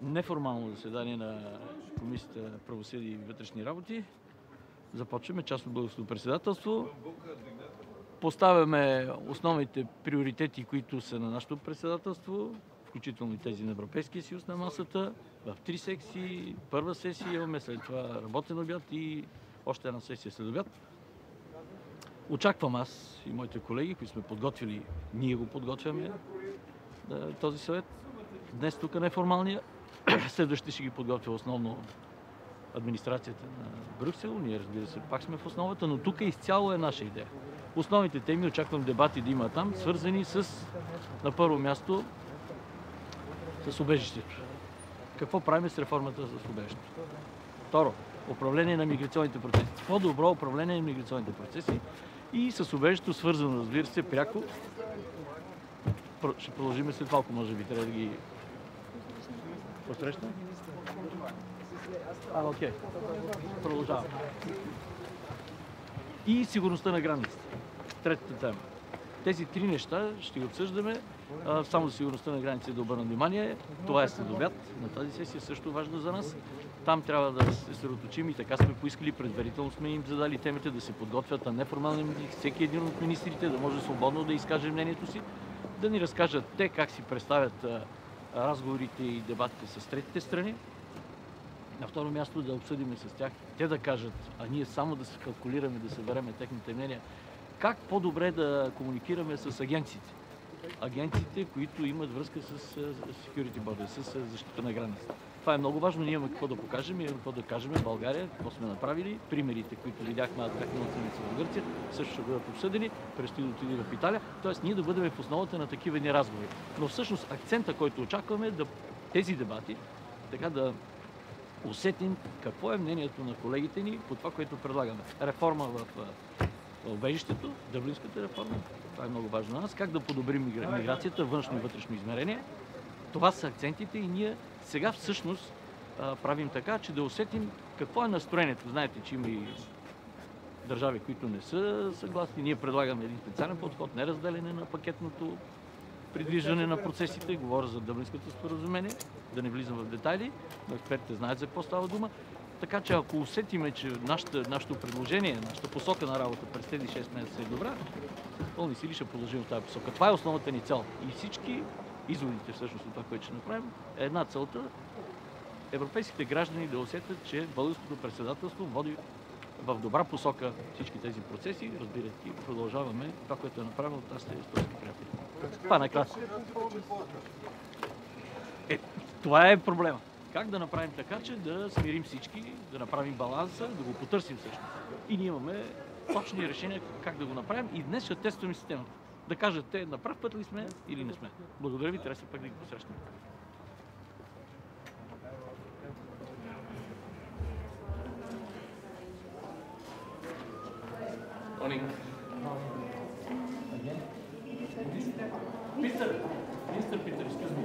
неформално заседание на Комисията правосъдие и вътрешни работи. Започваме част от българското председателство. Поставяме основните приоритети, които са на нашето председателство, включително и тези на Европейския съюз на масата, в 3 секции. Първа сесия имаме, след това работен обяд и още една сесия след обяд. Очаквам аз и моите колеги, които сме подготвили, ние го подготвяме този съвет. Днес тук неформалния, следващите ще ги подготвя основно администрацията на Брюксел. Ние, разбира се, пак сме в основата, но тук изцяло е наша идея. Основните теми, очаквам дебати да има там, свързани с, на първо място, с убежището. Какво правим с реформата с убежището? Второ, управление на миграционните процеси. По-добро управление на миграционните процеси и с убежището свързано, разбира се, пряко. Ще продължим след малко, може би, трябва да ги посрещнем. Окей. Продължавам. И сигурността на границите. Третата тема. Тези 3 неща ще ги обсъждаме. Само за сигурността на границите да обърна внимание. Това е следобед на тази сесия, също важно за нас. Там трябва да се съсредоточим и така сме поискали, предварително сме им задали темите да се подготвят на неформални, всеки един от министрите да може свободно да изкаже мнението си, да ни разкажат те как си представят разговорите и дебатите с третите страни. На второ място да обсъдим с тях, те да кажат, а ние само да се калкулираме, да събереме техните мнения, как по-добре да комуникираме с агенциите. Агенциите, които имат връзка с security border, с защита на границата. Това е много важно. Ние имаме какво да покажем, имаме какво да кажем в България, какво сме направили. Примерите, които видяхме на седмица в Гърция, също ще бъдат обсъдени. Предстои да отидем в Италия. Тоест, ние да бъдем в основата на такива ни разговори. Но всъщност акцента, който очакваме е тези дебати, така да усетим какво е мнението на колегите ни по това, което предлагаме. Реформа в убежището, дъблинската реформа, това е много важно за нас, как да подобрим миграцията, външно и вътрешно измерение. Това са акцентите и ние сега всъщност правим така, че да усетим какво е настроението. Знаете, че има и държави, които не са съгласни. Ние предлагаме един специален подход, не разделяне на пакетното придвижване на процесите. Говоря за Дъблинското споразумение, да не влизам в детайли, но експертите знаят за какво става дума. Така че ако усетиме, че нашето предложение, нашата посока на работа през тези 6 месеца е добра, с пълни сили ще продължим в тази посока. Това е основната ни цел. И всички изводите всъщност от това, което ще направим, е една целта. Европейските граждани да усетят, че българското председателство води в добра посока всички тези процеси, разбирайки, продължаваме това, което е направено от нас тези исторски приятели. Това е накратко. Това е проблема. Как да направим така, че да смирим всички, да направим баланса, да го потърсим всъщност. И ние имаме точни решения как да го направим и днес ще тестваме системата. Да кажат те на прав път ли сме или не сме. Благодаря ви, трябва се пак да ги посрещнем. Morning. Again? Mr. Peter, excuse me.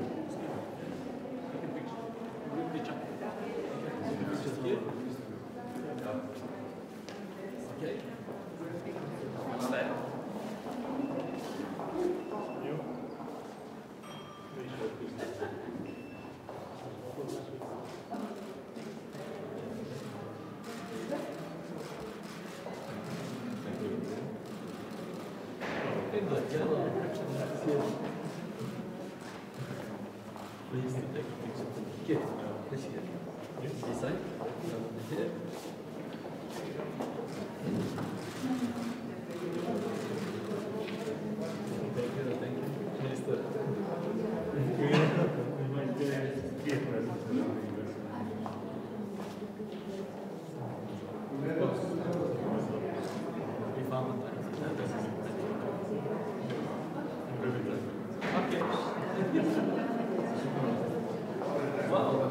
Take a picture. Picture. Here. Okay. Please take a picture. Okay. This here. This side. Here. Thank you. Minister. We found the time. Okay. Wow.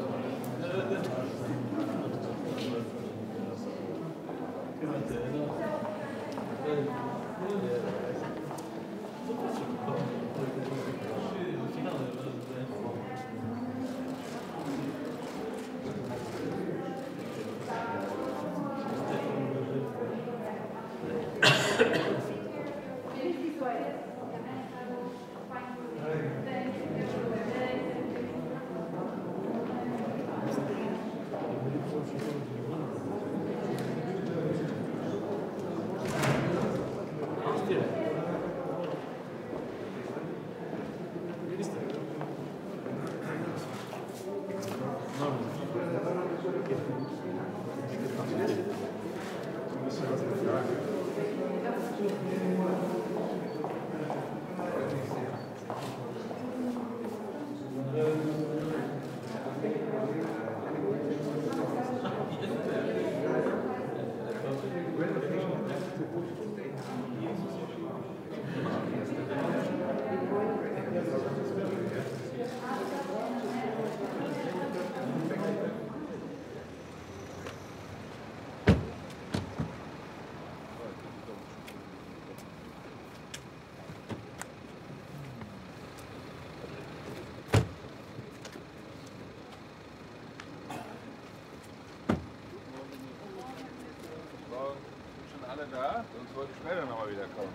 Alle da? Sonst wollte ich später nochmal wieder kommen.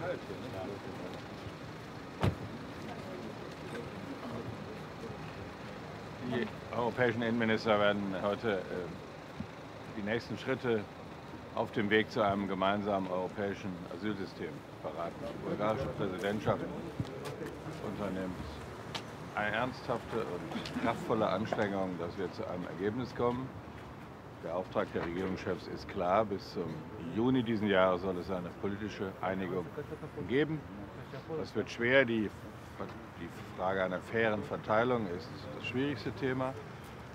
Kalt hier, ne? Die europäischen Innenminister werden heute die nächsten Schritte auf dem Weg zu einem gemeinsamen europäischen Asylsystem beraten. Die bulgarische Präsidentschaft unternimmt eine ernsthafte und kraftvolle Anstrengung, dass wir zu einem Ergebnis kommen. Der Auftrag der Regierungschefs ist klar, bis zum Juni diesen Jahres soll es eine politische Einigung geben. Das wird schwer, die Frage einer fairen Verteilung ist das schwierigste Thema.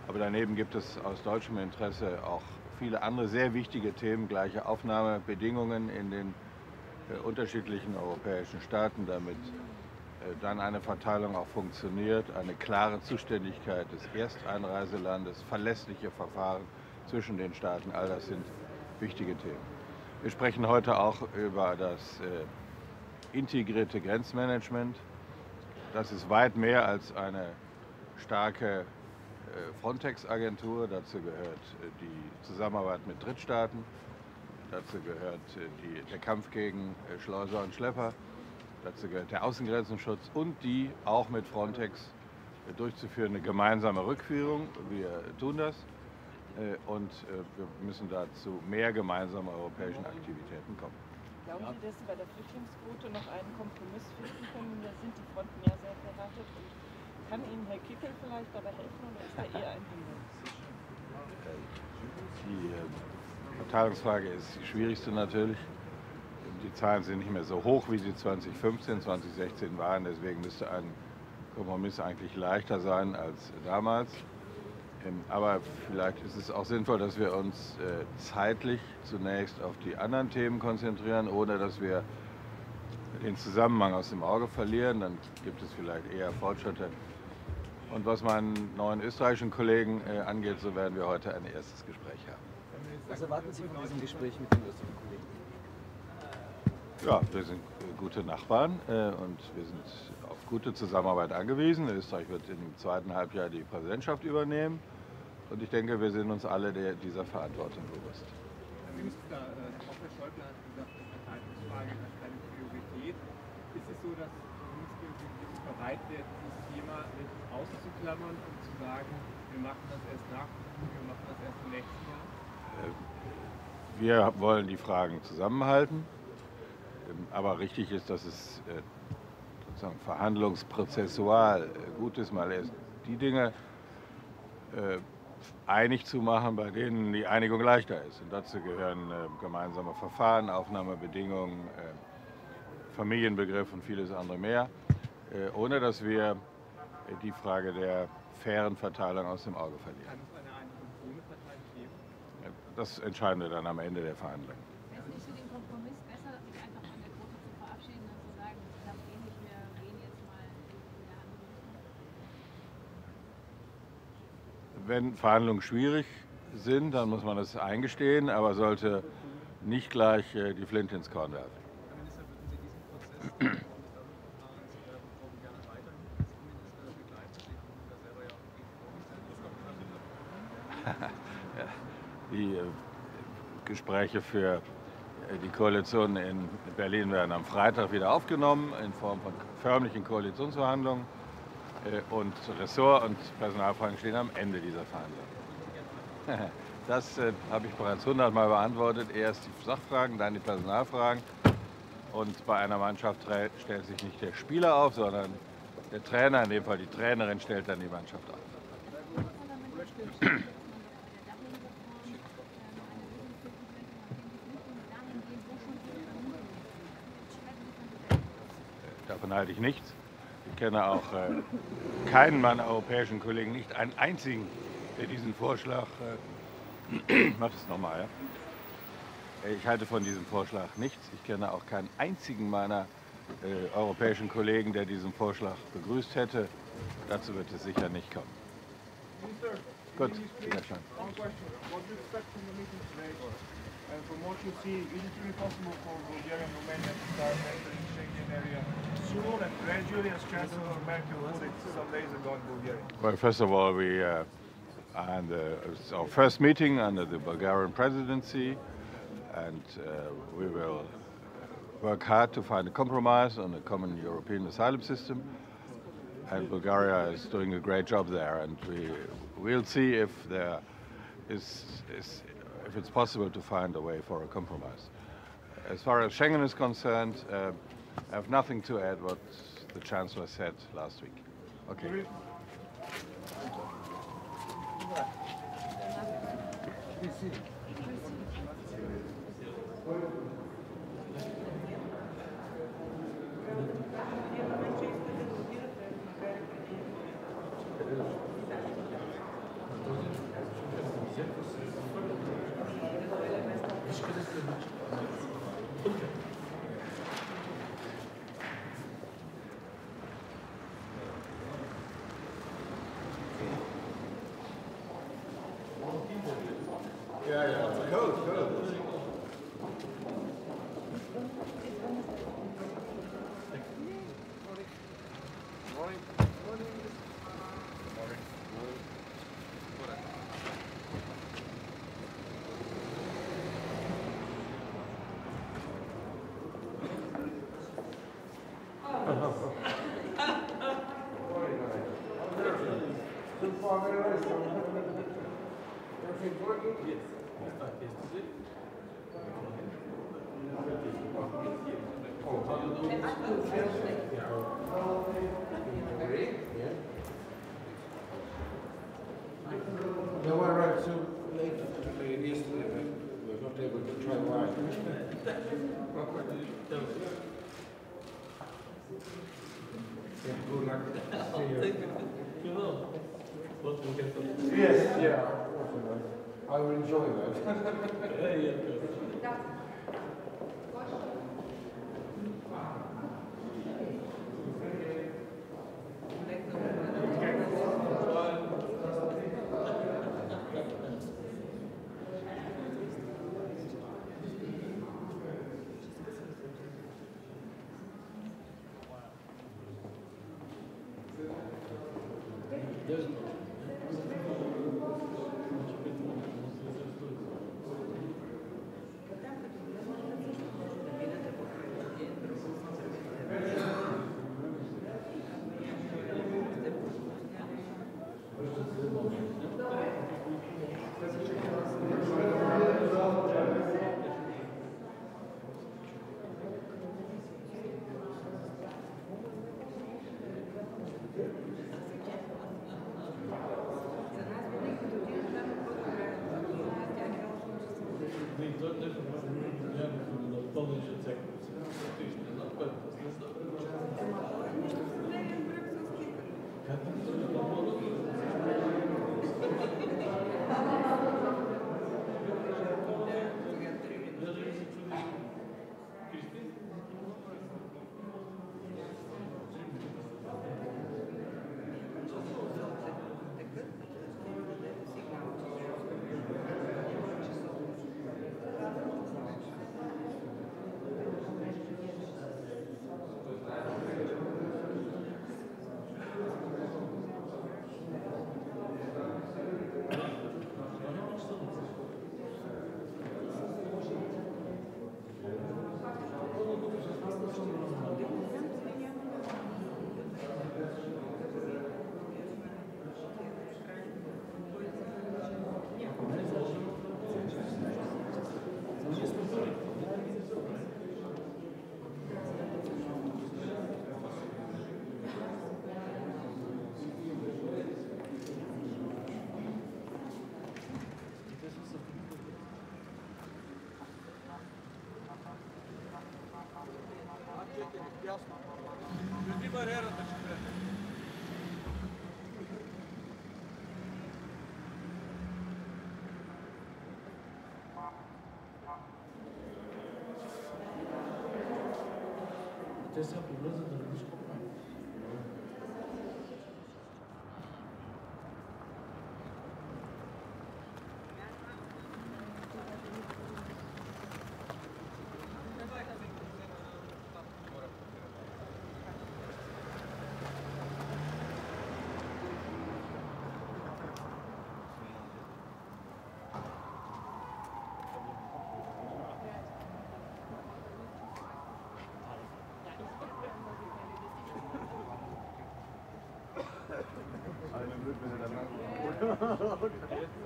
Aber daneben gibt es aus deutschem Interesse auch viele andere sehr wichtige Themen, gleiche Aufnahmebedingungen in den unterschiedlichen europäischen Staaten, damit dann eine Verteilung auch funktioniert, eine klare Zuständigkeit des Ersteinreiselandes, verlässliche Verfahren zwischen den Staaten, all das sind wichtige Themen. Wir sprechen heute auch über das integrierte Grenzmanagement. Das ist weit mehr als eine starke Frontex-Agentur. Dazu gehört die Zusammenarbeit mit Drittstaaten, dazu gehört der Kampf gegen Schleuser und Schlepper. Dazu gehört der Außengrenzenschutz und die auch mit Frontex durchzuführende gemeinsame Rückführung. Wir tun das und wir müssen dazu mehr gemeinsame europäischen Aktivitäten kommen. Glauben Sie, dass Sie bei der Flüchtlingsquote noch einen Kompromiss finden können? Da sind die Fronten ja sehr verhärtet. Und kann Ihnen Herr Kickel vielleicht dabei helfen oder ist er eher ein Hindernis? Die Verteilungsfrage ist die schwierigste natürlich. Die Zahlen sind nicht mehr so hoch, wie sie 2015, 2016 waren. Deswegen müsste ein Kompromiss eigentlich leichter sein als damals. Aber vielleicht ist es auch sinnvoll, dass wir uns zeitlich zunächst auf die anderen Themen konzentrieren, ohne dass wir den Zusammenhang aus dem Auge verlieren. Dann gibt es vielleicht eher Fortschritte. Und was meinen neuen österreichischen Kollegen angeht, so werden wir heute ein erstes Gespräch haben. Was erwarten Sie von diesem Gespräch mit den österreichischen Kollegen? Ja, wir sind gute Nachbarn und wir sind auf gute Zusammenarbeit angewiesen. Österreich wird im zweiten Halbjahr die Präsidentschaft übernehmen und ich denke, wir sind uns alle dieser Verantwortung bewusst. Herr Minister, auch Herr Schäuble hat gesagt, die Verteidigungsfrage hat keine Priorität. Ist es so, dass der Bundesregierung bereit wäre, dieses Thema mit auszuklammern und zu sagen, wir machen das erst nach, wir machen das erst im nächsten Jahr? Wir wollen die Fragen zusammenhalten. Aber richtig ist, dass es sozusagen verhandlungsprozessual gut ist, mal erst die Dinge einig zu machen, bei denen die Einigung leichter ist. Und dazu gehören gemeinsame Verfahren, Aufnahmebedingungen, Familienbegriff und vieles andere mehr, ohne dass wir die Frage der fairen Verteilung aus dem Auge verlieren. Kann es eine Einigung ohne Verteilung geben? Das entscheiden wir dann am Ende der Verhandlungen. Wäre es nicht für den Kompromiss besser, sich einfach von der Quote zu verabschieden und zu sagen, das klappt eh nicht, wir gehen jetzt mal in der andere Richtung? Wenn Verhandlungen schwierig sind, dann muss man das eingestehen, aber sollte nicht gleich die Flinte ins Korn werfen. Herr Minister, würden Sie diesen Prozess des Verfahrens gerne weiterhin als Innenminister begleiten? Sie kommen da selber ja Die Gespräche für die Koalition in Berlin werden am Freitag wieder aufgenommen in Form von förmlichen Koalitionsverhandlungen. Und Ressort- und Personalfragen stehen am Ende dieser Verhandlungen. Das habe ich bereits 100-mal beantwortet. Erst die Sachfragen, dann die Personalfragen. Und bei einer Mannschaft stellt sich nicht der Spieler auf, sondern der Trainer, in dem Fall die Trainerin, stellt dann die Mannschaft auf. Davon halte ich nichts. Ich kenne auch keinen meiner europäischen Kollegen, nicht einen einzigen, der diesen Vorschlag, mach es nochmal, ja? Ich halte von diesem Vorschlag nichts. Ich kenne auch keinen einzigen meiner europäischen Kollegen, der diesen Vorschlag begrüßt hätte. Dazu wird es sicher nicht kommen. Gut, wiederschauen. One question. What do you expect from the meeting today? And from what you see, is it really possible for Bulgaria and Romania to start entering the Schengen area soon and gradually, as Chancellor Merkel put it some days ago in Bulgaria? Well, first of all, it's our first meeting under the Bulgarian presidency, and we will work hard to find a compromise on a common European asylum system. And Bulgaria is doing a great job there, and we'll see if if it's possible to find a way for a compromise. As far as Schengen is concerned, I have nothing to add what the Chancellor said last week. Okay. No, I arrived so late yesterday that we were not able to try wine. Good luck. Yes, yeah. I will enjoy that. Ясно. Преди бариерата ще влезе. Те сега поглезат да видиш колко е.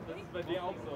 Das ist bei dir auch so.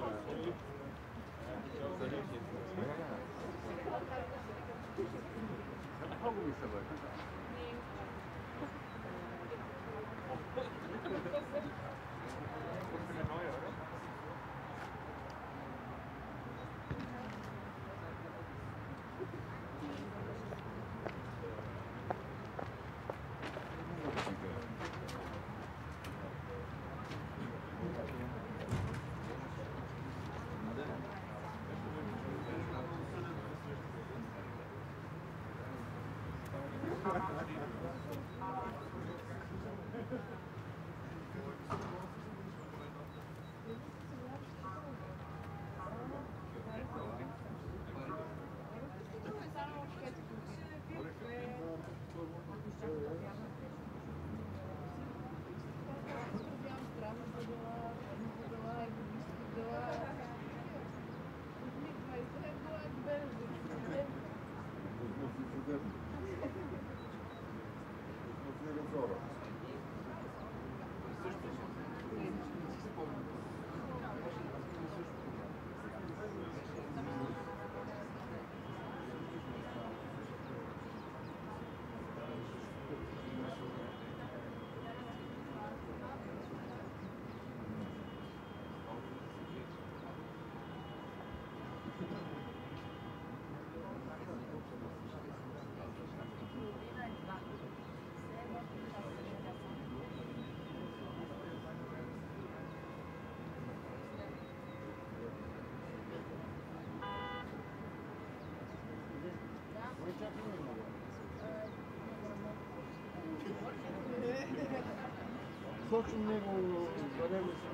Точно него си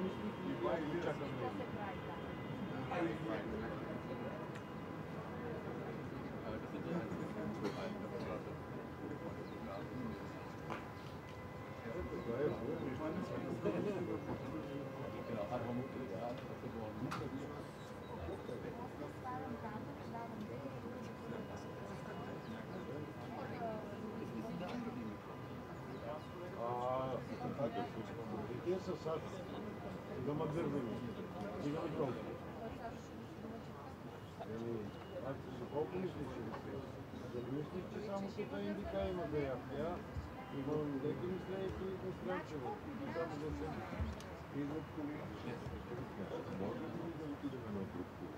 мисли и чакам него. Те са САЩ. Да ме гърбим. Стига на толкова. За колко мислиш? Да мислиш, че само тук индика има заявки, а? Но леки мислейки на Странчево. Само за себе. Идват коли. Може ли да отидем на друг път?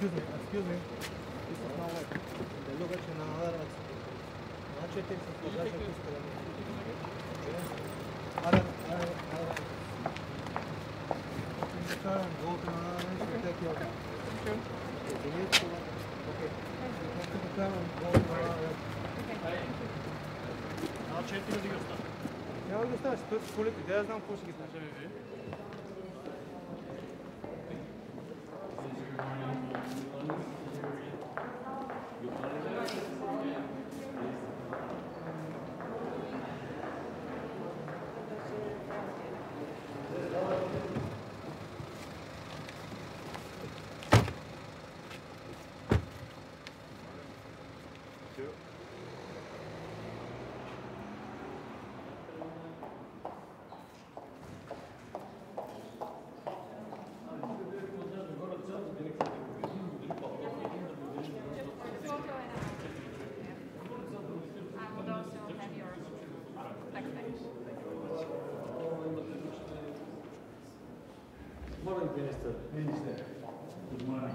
Excuse me. This is not working. The logo is another. Not checking for production system. Other. Turn, go to another. Take your. Okay. Turn, go to another. Not checking the stuff. Няма да оставаш, той с колите, да я знам какво ще ги стане. Foreign Minister. Good morning.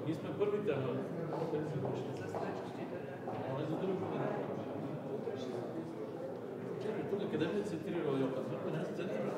Ние сме първите, но тук къде ми центрирал Йокът? Не с центъра.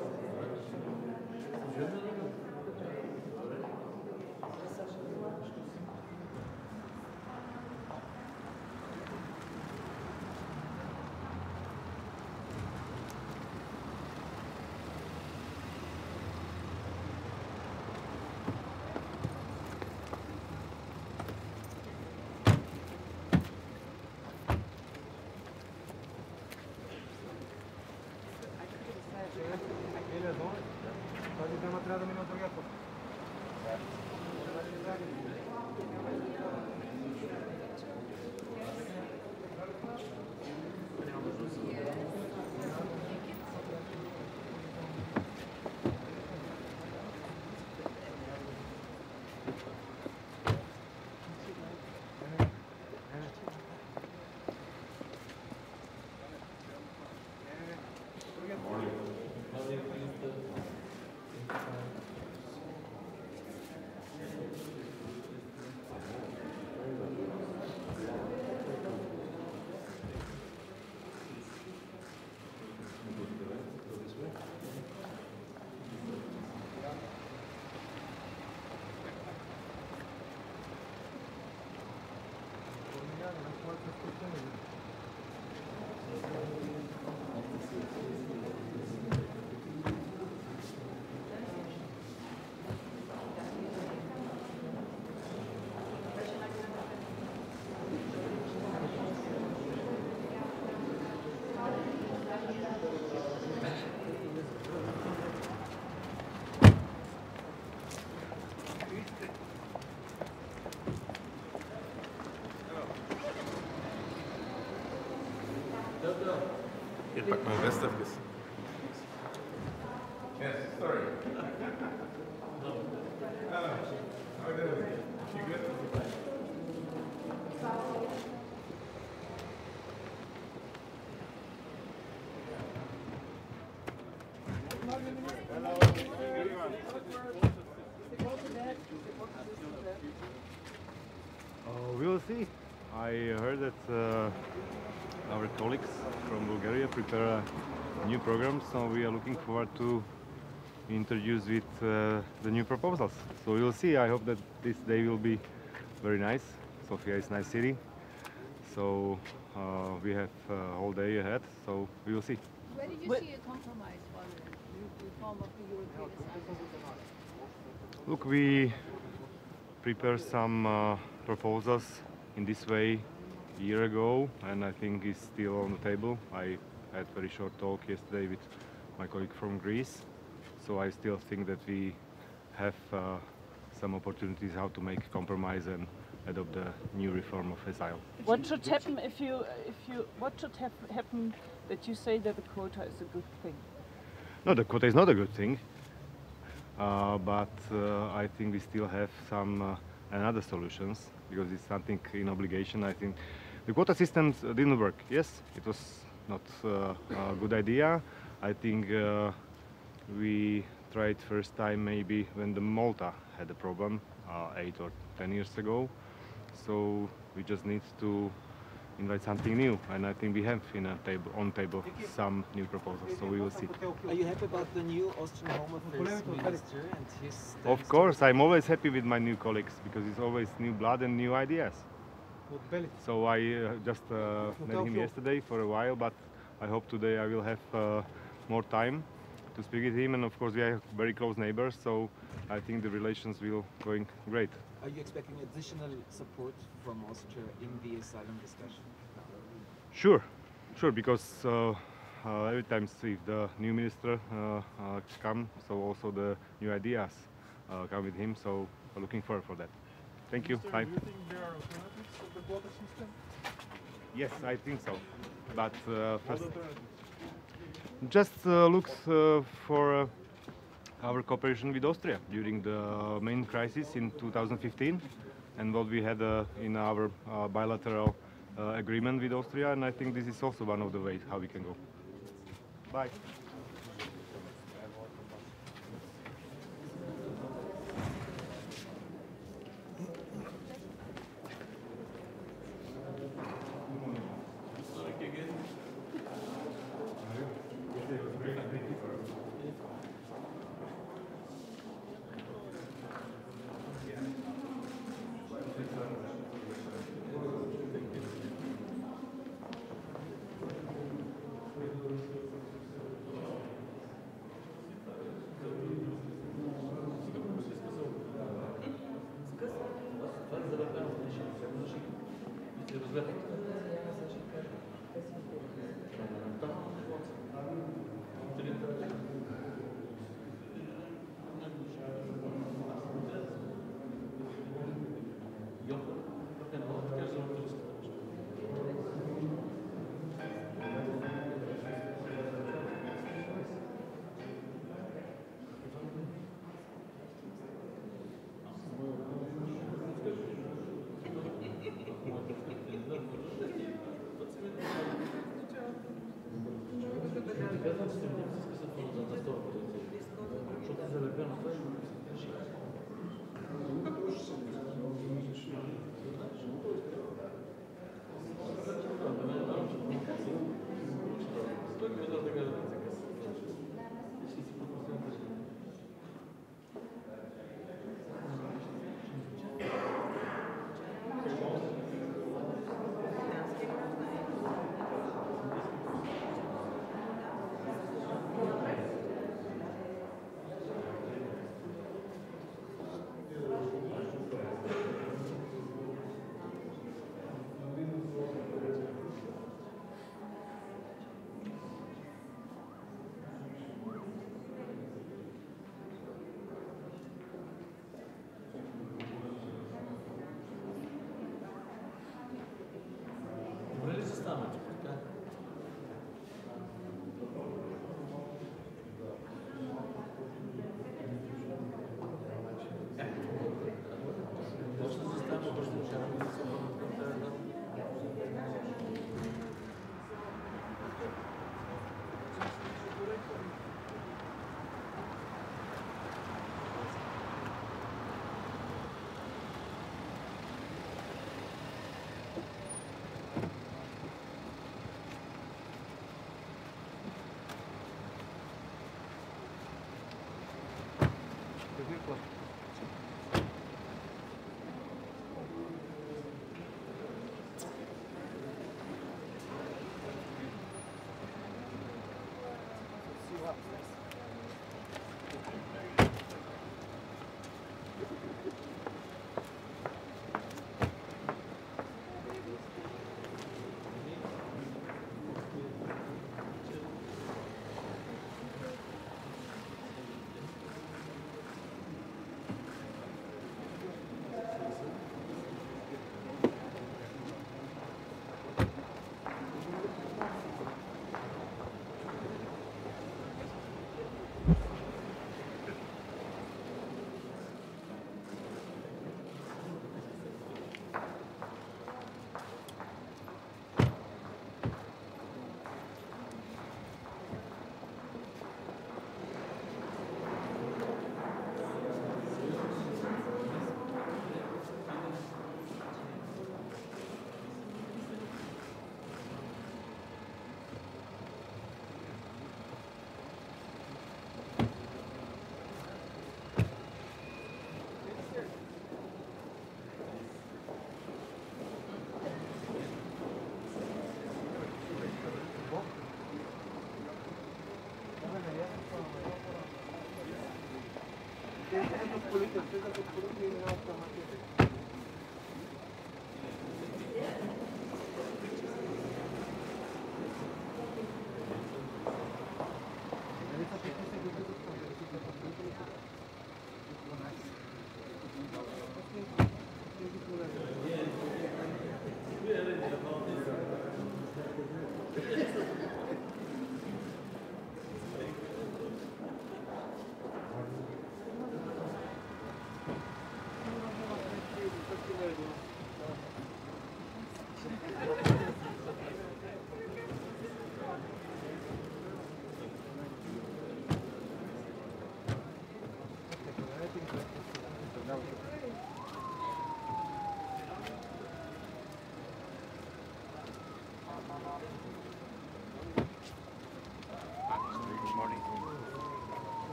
Hier packt man Rest auf Kissen. Yes, sorry. How are you doing? You good? We will see. I heard that our colleagues from Bulgaria prepare a new program, so we are looking forward to introduce with the new proposals. So we will see. I hope that this day will be very nice. Sofia is a nice city, so we have a whole day ahead, so we will see. Where did you see a compromise for the reform of the European asylum? Look, we prepared some proposals in this way a year ago, and I think it's still on the table. I had a very short talk yesterday with my colleague from Greece, so I still think that we have some opportunities how to make compromise and adopt the new reform of asylum. What should happen what should happen that you say that the quota is a good thing? No, the quota is not a good thing, but I think we still have some another solutions, because it's something in obligation. I think the quota systems didn't work. Yes, it was not a good idea. I think we tried first time maybe when the Malta had a problem 8 or 10 years ago. So we just need to invite something new, and I think we have on table some new proposals, so we will see. Are you happy about the new Austrian Home Affairs Minister and his... Of course, I'm always happy with my new colleagues, because it's always new blood and new ideas. So I just met him yesterday for a while, but I hope today I will have more time to speak with him, and of course we are very close neighbors, so I think the relations will going great. Are you expecting additional support from Austria in the asylum discussion? Sure, because every time if the new minister come, so also the new ideas come with him, so I'm looking forward for that. Thank you. Bye. Do you think there are alternatives of the quota system? Yes, I think so, but first What alternatives? just look for our cooperation with Austria during the main crisis in 2015, and what we had in our bilateral agreement with Austria, and I think this is also one of the ways how we can go. Bye.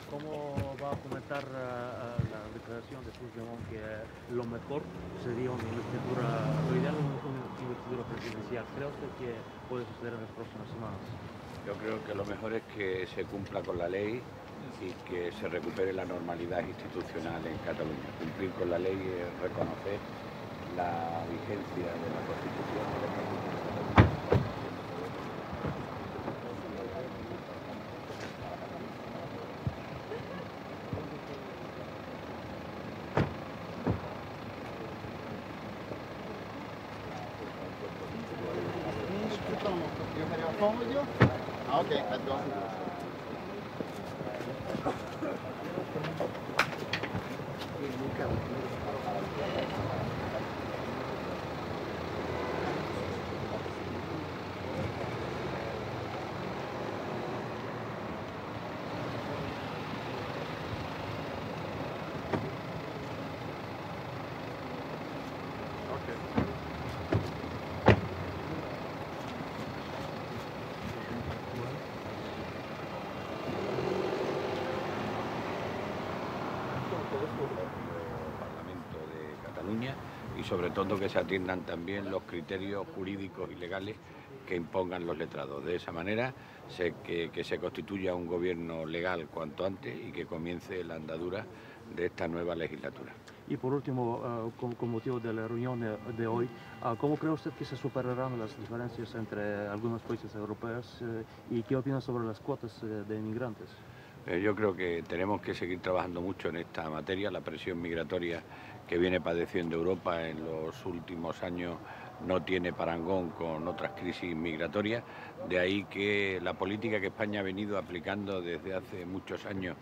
¿Cómo va a comentar la declaración de Puigdemont que lo mejor sería una investidura, lo ideal es una investidura presidencial? ¿Cree usted que puede suceder en las próximas semanas? Yo creo que lo mejor es que se cumpla con la ley y que se recupere la normalidad institucional en Cataluña. Cumplir con la ley es reconocer la vigencia de la Constitución de la Okay, let's go. Parlamento de Cataluña y sobre todo que se atiendan también los criterios jurídicos y legales que impongan los letrados. De esa manera que se constituya un gobierno legal cuanto antes y que comience la andadura de esta nueva legislatura. Y por último, con motivo de la reunión de hoy, ¿cómo cree usted que se superarán las diferencias entre algunos países europeos y qué opina sobre las cuotas de inmigrantes? Yo creo que tenemos que seguir trabajando mucho en esta materia. La presión migratoria que viene padeciendo Europa en los últimos años no tiene parangón con otras crisis migratorias. De ahí que la política que España ha venido aplicando desde hace muchos años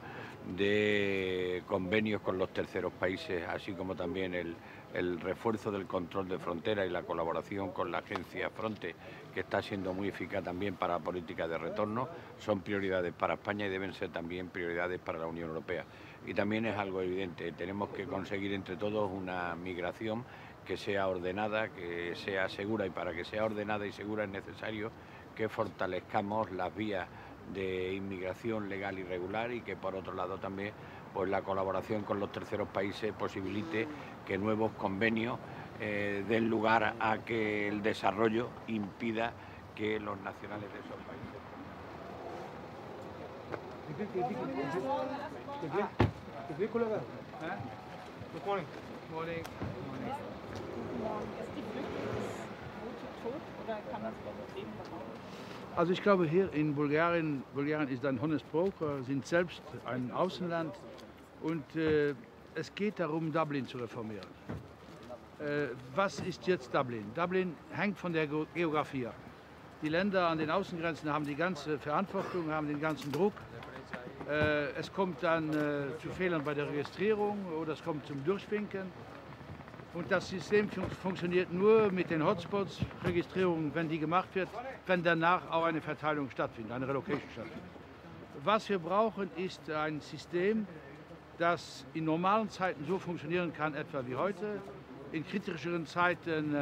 de convenios con los terceros países, así como también el refuerzo del control de frontera y la colaboración con la agencia Frontex, que está siendo muy eficaz también para la política de retorno, son prioridades para España y deben ser también prioridades para la Unión Europea. Y también es algo evidente, tenemos que conseguir entre todos una migración que sea ordenada, que sea segura, y para que sea ordenada y segura es necesario que fortalezcamos las vías de inmigración legal y regular y que por otro lado también pues la colaboración con los terceros países posibilite que nuevos convenios den lugar a que el desarrollo impida que los nacionales de esos países. Also ich glaube hier in Bulgarien ist ein honest broker, sind selbst ein Außenland und es geht darum, Dublin zu reformieren. Was ist jetzt Dublin? Dublin hängt von der Geografie ab. Die Länder an den Außengrenzen haben die ganze Verantwortung, haben den ganzen Druck. Es kommt dann zu Fehlern bei der Registrierung oder es kommt zum Durchwinken. Und das System funktioniert nur mit den Hotspots, Registrierung, wenn die gemacht wird, wenn danach auch eine Verteilung stattfindet, eine Relocation stattfindet. Was wir brauchen, ist ein System, das in normalen Zeiten so funktionieren kann, etwa wie heute, in kritischeren Zeiten,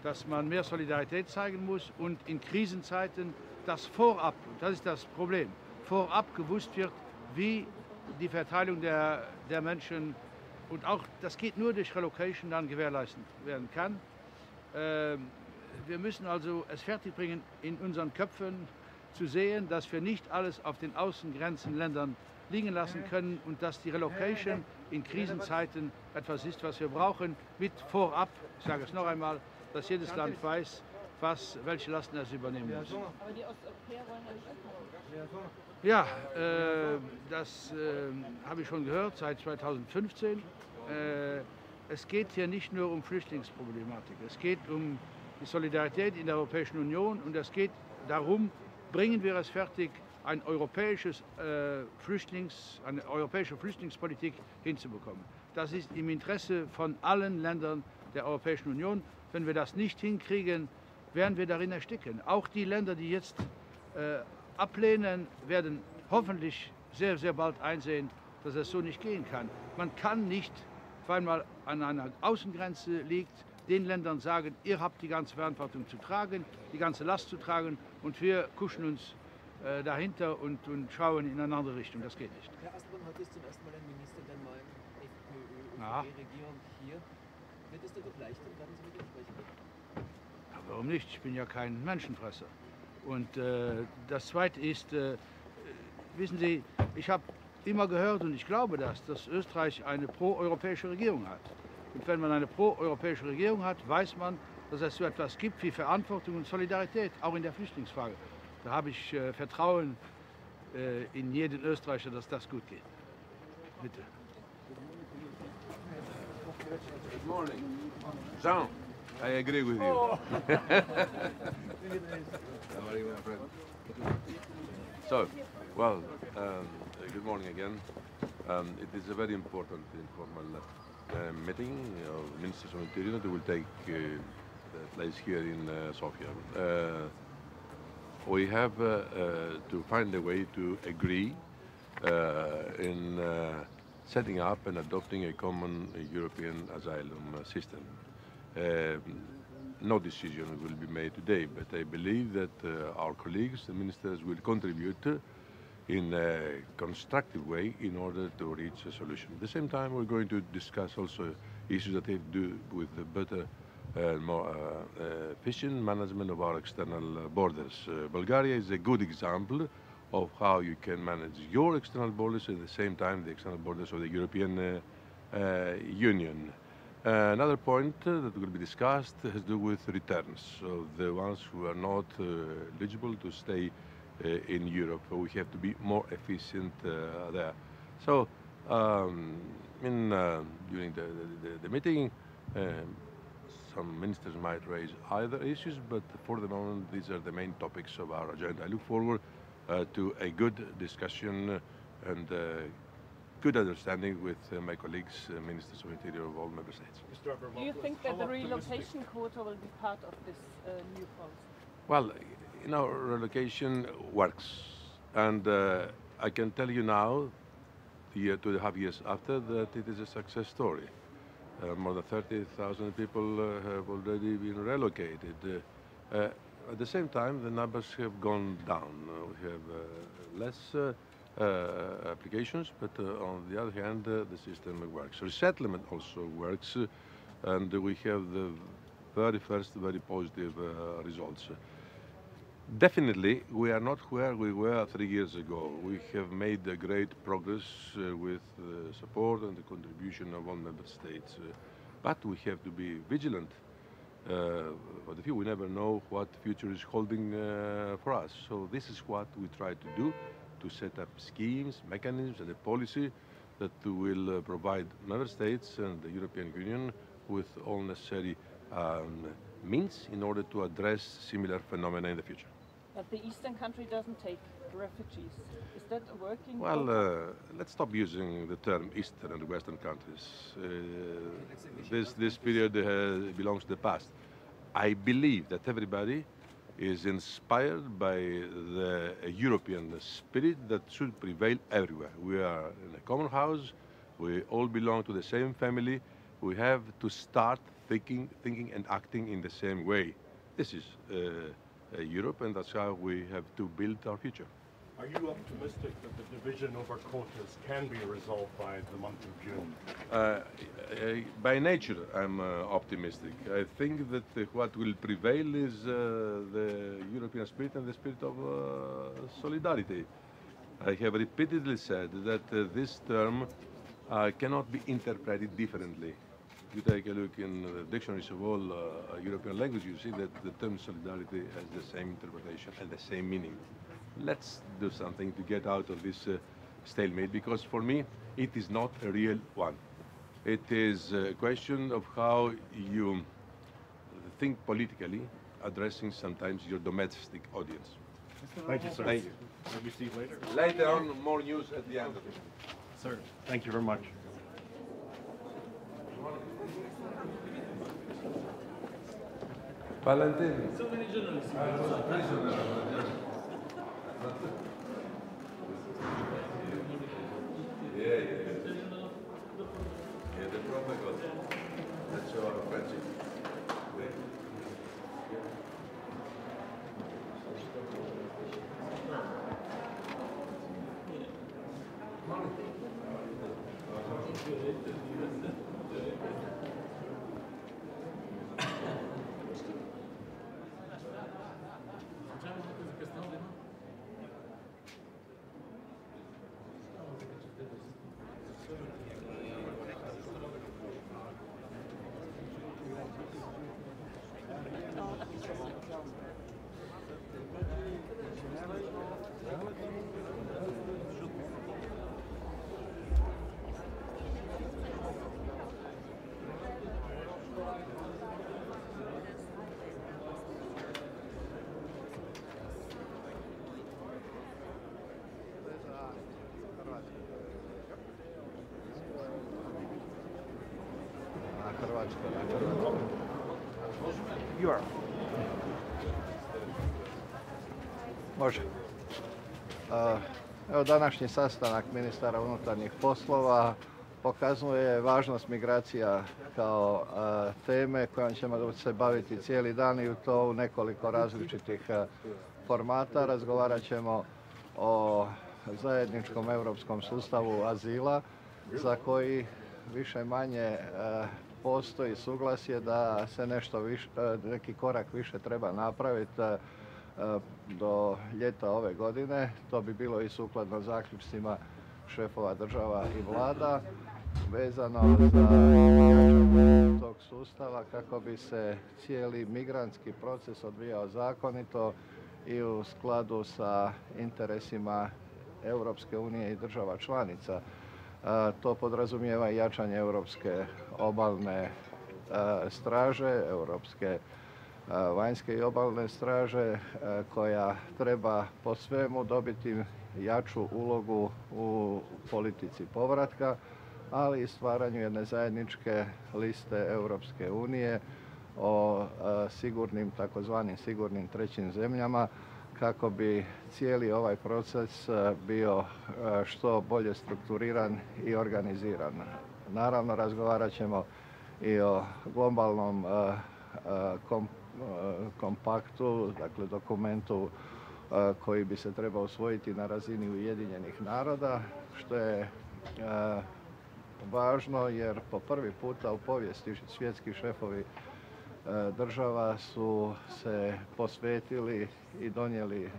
dass man mehr Solidarität zeigen muss und in Krisenzeiten, dass vorab, das ist das Problem, vorab gewusst wird, wie die Verteilung der Menschen und auch, das geht nur durch Relocation dann gewährleistet werden kann. Wir müssen also es fertigbringen, in unseren Köpfen zu sehen, dass wir nicht alles auf den Außengrenzenländern liegen lassen können und dass die Relocation in Krisenzeiten etwas ist, was wir brauchen, mit vorab, ich sage es noch einmal, dass jedes Land weiß, welche Lasten es übernehmen muss. Aber die Osteuropäer wollen ja nicht mitmachen. Ja, das habe ich schon gehört seit 2015. Es geht hier nicht nur um Flüchtlingsproblematik, es geht um die Solidarität in der Europäischen Union und es geht darum, bringen wir es fertig, eine europäische Flüchtlingspolitik hinzubekommen. Das ist im Interesse von allen Ländern der Europäischen Union. Wenn wir das nicht hinkriegen, werden wir darin ersticken. Auch die Länder, die jetzt ablehnen, werden hoffentlich sehr, sehr bald einsehen, dass es so nicht gehen kann. Man kann nicht, weil man an einer Außengrenze liegt, den Ländern sagen, ihr habt die ganze Verantwortung zu tragen, die ganze Last zu tragen und wir kuschen uns dahinter und schauen in eine andere Richtung. Das geht nicht. Herr Astmann, heute ist zum ersten Mal ein Minister der neuen FPÖ-Regierung hier. Wird es dadurch leichter? Werden Sie mit ihm sprechen? Ja, warum nicht? Ich bin ja kein Menschenfresser. Und das Zweite ist, wissen Sie, ich habe immer gehört und ich glaube das, dass Österreich eine pro-europäische Regierung hat. Und wenn man eine pro-europäische Regierung hat, weiß man, dass es so etwas gibt wie Verantwortung und Solidarität, auch in der Flüchtlingsfrage. Da habe ich Vertrauen in jeden Österreicher, dass das gut geht. Bitte. Good morning. Jean, I agree with you. How are you, my friend? So, well, good morning again. It is a very important informal meeting of Ministers of Interior that will take place here in Sofia. We have to find a way to agree in setting up and adopting a common European asylum system. No decision will be made today, but I believe that our colleagues, the ministers, will contribute in a constructive way in order to reach a solution. At the same time, we're going to discuss also issues that have to do with the better more efficient management of our external borders. Bulgaria is a good example of how you can manage your external borders at the same time the external borders of the European Union. Another point that will be discussed has to do with returns. So the ones who are not eligible to stay in Europe, we have to be more efficient there. So during the meeting, some ministers might raise other issues, but for the moment, these are the main topics of our agenda. I look forward to a good discussion and good understanding with my colleagues, Ministers of Interior of all member states. Do you think that the relocation quota will be part of this new policy? Well, relocation works. And I can tell you now, 2.5 years after, that it is a success story. More than 30,000 people have already been relocated. At the same time, the numbers have gone down. We have less applications, but on the other hand, the system works. Resettlement also works, and we have the very first very positive results. Definitely, we are not where we were 3 years ago. We have made great progress with the support and the contribution of all member states. But we have to be vigilant. For the future, we never know what the future is holding for us. So this is what we try to do, to set up schemes, mechanisms, and a policy that will provide member states and the European Union with all necessary means in order to address similar phenomena in the future. But the eastern country doesn't take refugees. Is that a working Well, program? let's stop using the term Eastern and Western countries. This period belongs to the past. I believe that everybody is inspired by the European spirit that should prevail everywhere. We are in a common house. We all belong to the same family. We have to start thinking and acting in the same way. This is Europe, and that's how we have to build our future. Are you optimistic that the division over quotas can be resolved by the month of June? By nature, I'm optimistic. I think that what will prevail is the European spirit and the spirit of solidarity. I have repeatedly said that this term cannot be interpreted differently. If you take a look in the dictionaries of all European languages, you see that the term solidarity has the same interpretation and the same meaning. Let's do something to get out of this stalemate, because for me it is not a real one. It is a question of how you think politically, addressing sometimes your domestic audience. Thank you, sir. Thank you. Will we see you later? Later on, more news at the end of it. Sir, thank you very much. Valentin. So many journalists. Yeah, the proper God. That's our friendship. Može. Evo, današnji sastanak ministara unutarnjih poslova pokazuje važnost migracija kao teme kojom ćemo se baviti cijeli dan i to u nekoliko različitih formata. Razgovarat ćemo o zajedničkom europskom sustavu azila za koji više manje postoji suglasje da se nešto više, neki korak više treba napraviti do ljeta ove godine. To bi bilo i sukladno zaključcima šefova država i vlada vezano za jačanje tog sustava kako bi se cijeli migrantski proces odvijao zakonito i u skladu sa interesima Europske unije i država članica. To podrazumijeva i jačanje Europske obalne straže, Europske vanjske i obalne straže koja treba po svemu dobiti jaču ulogu u politici povratka, ali i stvaranju jedne zajedničke liste Europske unije o sigurnim, takozvanim sigurnim trećim zemljama kako bi cijeli ovaj proces bio što bolje strukturiran i organiziran. Naravno, razgovarat ćemo i o globalnom kompaktu, dakle dokumentu koji bi se trebao usvojiti na razini Ujedinjenih naroda, što je važno jer po prvi puta u povijesti svjetski šefovi država su se posvetili i donijeli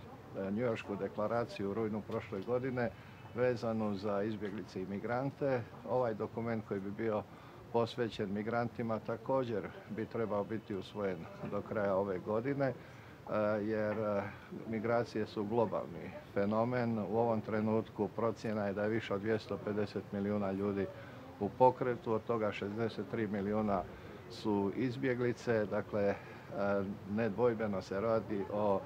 Njujoršku deklaraciju u rujnu prošle godine vezanu za izbjeglice i migrante. Ovaj dokument koji bi bio posvećen migrantima također bi trebao biti usvojen do kraja ove godine, jer migracije su globalni fenomen. U ovom trenutku procjena je da je više od 250 milijuna ljudi u pokretu, od toga 63 milijuna su izbjeglice, dakle nedvojbeno se radi o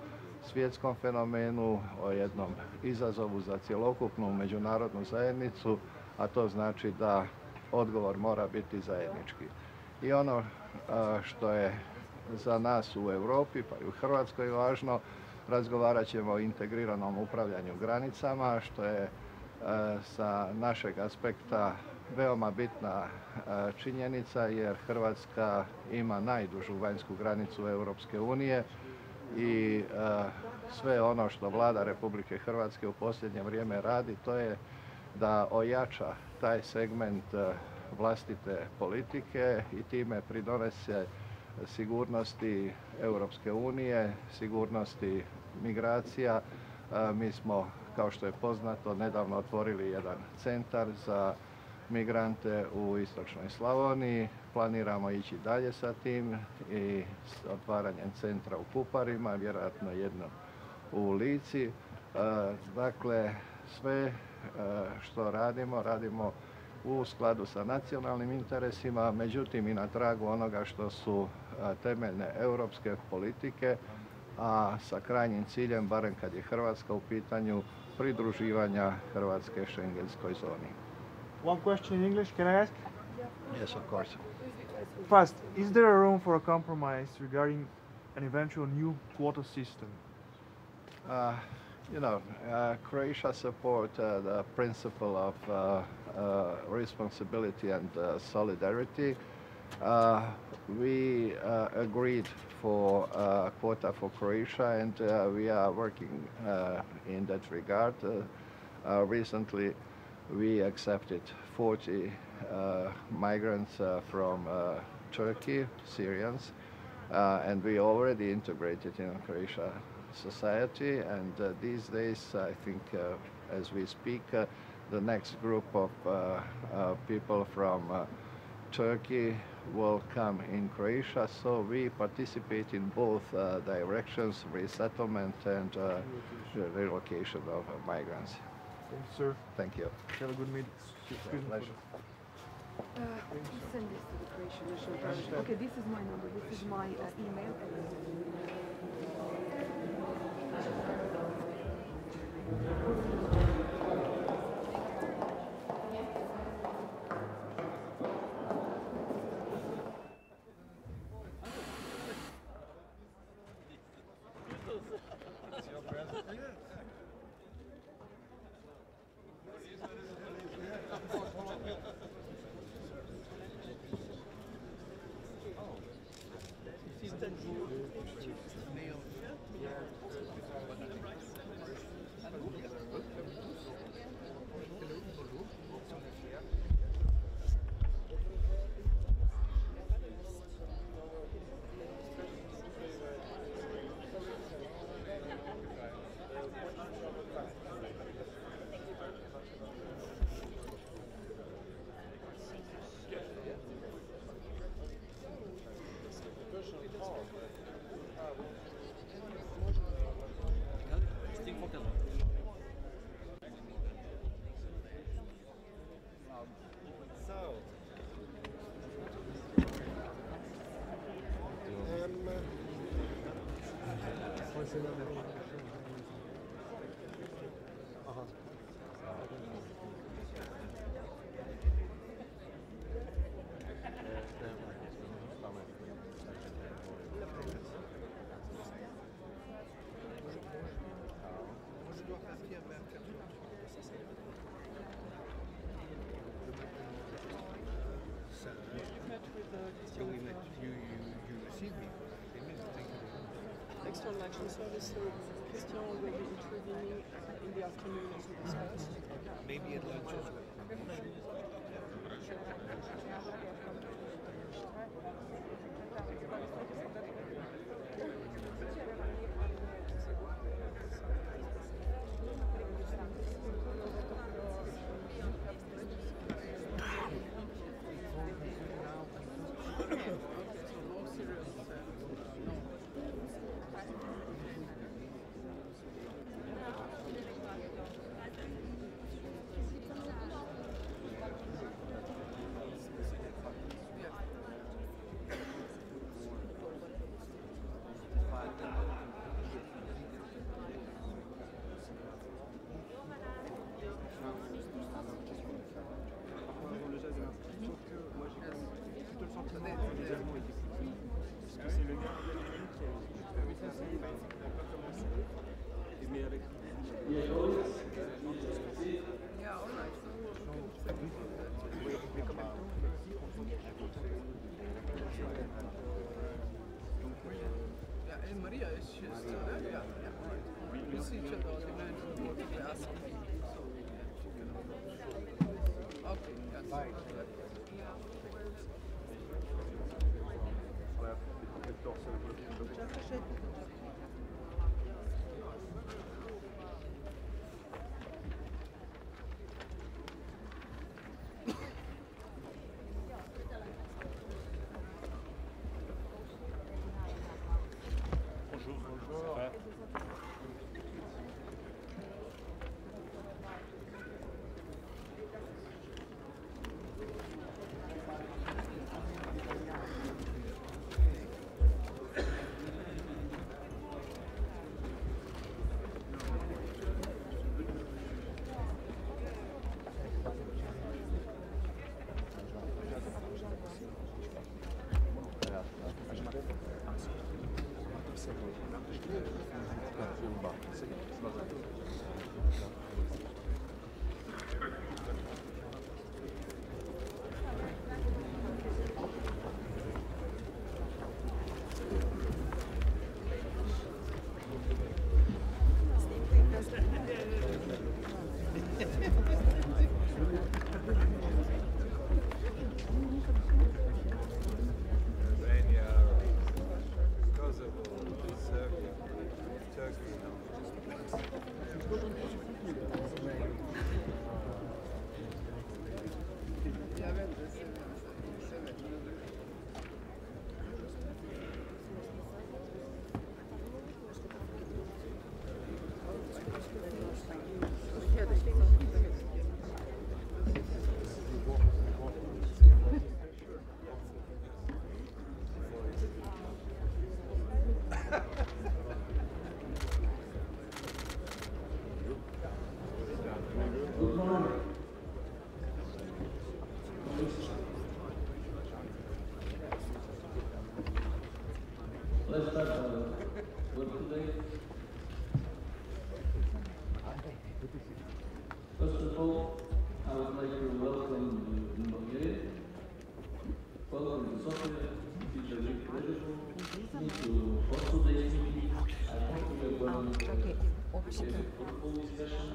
svjetskom fenomenu, o jednom izazovu za cjelokupnu međunarodnu zajednicu, a to znači da odgovor mora biti zajednički. I ono što je za nas u Europi pa i u Hrvatskoj važno, razgovarat ćemo o integriranom upravljanju granicama, što je sa našeg aspekta veoma bitna činjenica, jer Hrvatska ima najdužu vanjsku granicu Europske unije i sve ono što Vlada Republike Hrvatske u posljednje vrijeme radi, to je da ojača taj segment vlastite politike i time pridonese sigurnosti Europske unije, sigurnosti migracija. Mi smo, kao što je poznato, nedavno otvorili jedan centar za migrante u istočnoj Slavoniji. Planiramo ići dalje sa tim i s otvaranjem centra u Kuparima, vjerojatno jedno u Lici. Dakle, sve što radimo u skladu sa nacionalnim interesima, međutim i na tragu onoga što su temeljne europske politike, a sa krajnjim ciljem, barem kad je Hrvatska u pitanju, pridruživanja Hrvatske šengenskoj zoni. One question in English, can I ask? Yes, of course. First, is there a room for a compromise regarding an eventual new quota system? Croatia supports the principle of responsibility and solidarity. We agreed for a quota for Croatia, and we are working in that regard. Recently, we accepted 40 migrants from Turkey, Syrians, and we already integrated in Croatia society, and these days, I think, as we speak, the next group of people from Turkey will come in Croatia, so we participate in both directions, resettlement and relocation of migrants. Thank you, sir. Thank you. Have a good meeting. Pleasure. Send this to the Croatian National Parliament. Okay, this is my number, this is my email. External Action Service, so Christian will be intervening in the afternoon as we discussed. Maybe at lunch as well. Maria is just we see each other okay, Let's start work today. First of all, I would like to welcome you in Bulgaria. Welcome to Sofia. It's a great pleasure for me to host today's meeting. I hope we are going to have a fruitful discussion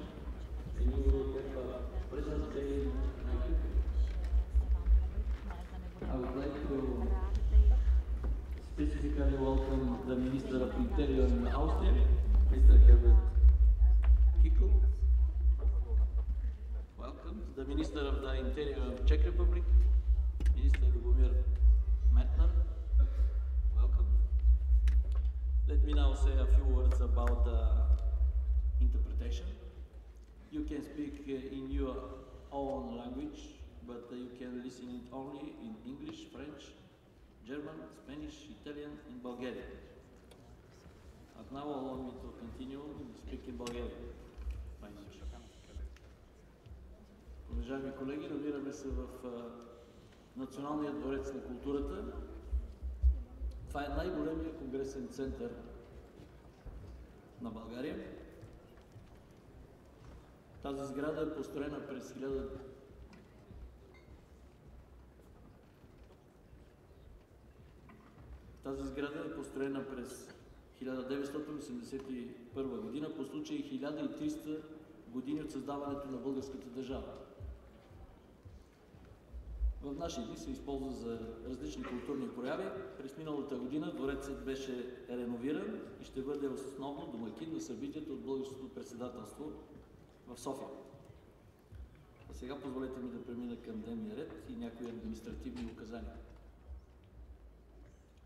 and you will have a pleasant day in my country. I would like to specifically welcome the Minister of Interior in Austria, Mr. Herbert Kickl. Welcome. The Minister of the Interior of Czech Republic, Minister Lubomir Metnar. Welcome. Let me now say a few words about interpretation. You can speak in your own language, but you can listen it only in English, French, German, Spanish, Italian and Bulgarian. And now allow me to continue speaking Bulgarian. Уважаеми колеги, намираме се в Националния дворец на културата. Това е най-големият конгресен център на България. Тази сграда е построена през Тази сграда е построена през 1981 година по случай 1300 години от създаването на българската държава. в наши дни се използва за различни културни прояви. През миналата година дворецът беше реновиран и ще бъде основно домакин на събитието от българското председателство в София. А сега позволете ми да премина към дневния ред и някои административни указания.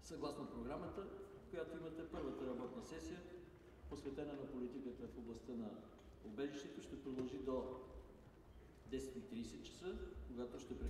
Съгласно програмата, която имате, първата работна сесия, посветена на политиката в областта на убежището, ще продължи до 10:30 часа, когато ще прекъснем